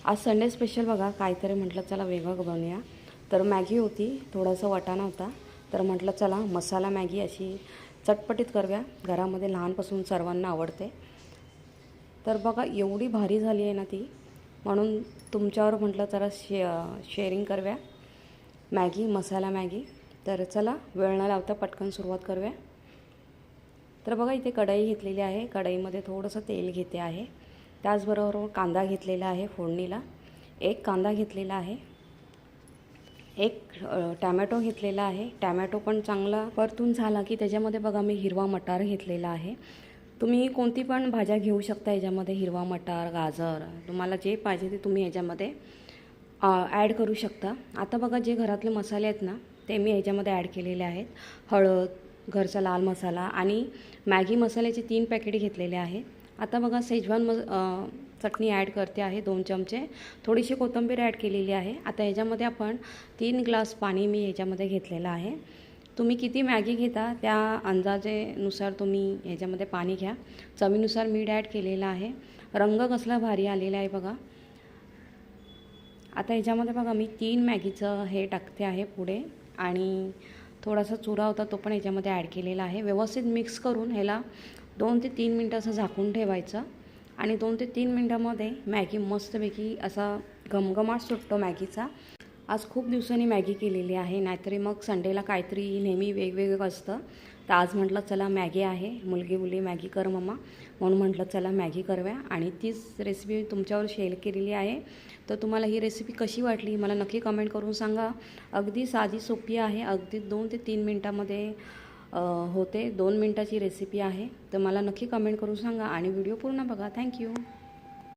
आज Sunday special बघा काहीतरी म्हटलं चला वेगळं बनवूया. तर मॅगी होती, थोडासा वाटाणा होता. तर म्हटलं चला मसाला मॅगी अशी चटपटीत करूया. घरामध्ये लहानपासून सर्वांना आवडते. तर बघा एवढी भारी झाली आहे ना ती, म्हणून तुमच्यावर म्हटलं चला शेअरिंग करूया मॅगी, मसाला मॅगी. तर चला वेळ न लावता पटकन सुरुवात करूया. तर बघा इथे कढई घेतलेली आहे. कढईमध्ये थोडंसं तेल घेते आहे. त्याचबरोबर कांदा घेतलेला आहे फोडणीला. एक कांदा घेतलेला आहे. एक टॅमॅटो घेतलेला आहे. टॅमॅटो पण चांगला परतून झाला की त्याच्यामध्ये बघा मी हिरवा मटार घेतलेला आहे. तुम्ही कोणती पण भाज्या घेऊ शकता याच्यामध्ये. हिरवा मटार, गाजर, तुम्हाला जे पाहिजे ते तुम्ही याच्यामध्ये ॲड करू शकता. आता बघा जे घरातले मसाले आहेत ना ते मी ह्याच्यामध्ये ॲड केलेले आहेत. हळद, घरचा लाल मसाला आणि मॅगी मसाल्याचे 3 पॅकेट घेतलेले आहेत. आता बघा शेजवान चटणी ॲड करते आहे 2 चमचे. थोडीशी कोथिंबीर ॲड केलेली आहे. आता ह्याच्यामध्ये आपण 3 ग्लास पाणी मी ह्याच्यामध्ये घेतलेलं आहे. तुम्ही किती मॅगी घेता त्या अंदाजेनुसार तुम्ही ह्याच्यामध्ये पाणी घ्या. चवीनुसार मीठ ॲड केलेलं आहे. रंग कसला भारी आलेला आहे बघा. आता ह्याच्यामध्ये बघा मी 3 मॅगीचं हे टाकते आहे पुढे आणि थोडासा चुरा होता तो पण ह्याच्यामध्ये ॲड केलेला आहे. व्यवस्थित मिक्स करून ह्याला 2 ते 3 मिनटं असं झाकून ठेवायचं आणि 2 ते 3 मिनटामध्ये मॅगी मस्तपैकी असा घमघमाट सुटतो मॅगीचा. आज खूप दिवसांनी मॅगी केलेली आहे, नाहीतरी मग संडेला काहीतरी नेहमी वेगवेगळं असतं. तर आज म्हटलं चला मॅगी आहे, मुलगी बोलली मॅगी कर मम्मा, म्हणून म्हटलं चला मॅगी करूया आणि तीच रेसिपी तुमच्यावर शेअर केलेली आहे. तर तुम्हाला ही रेसिपी कशी वाटली मला नक्की कमेंट करून सांगा. अगदी साधी सोपी आहे. अगदी 2 ते 3 मिनटामध्ये होते. 2 मिनटाची रेसिपी आहे. तर मला नक्की कमेंट करून सांगा आणि व्हिडिओ पूर्ण बघा. थँक्यू.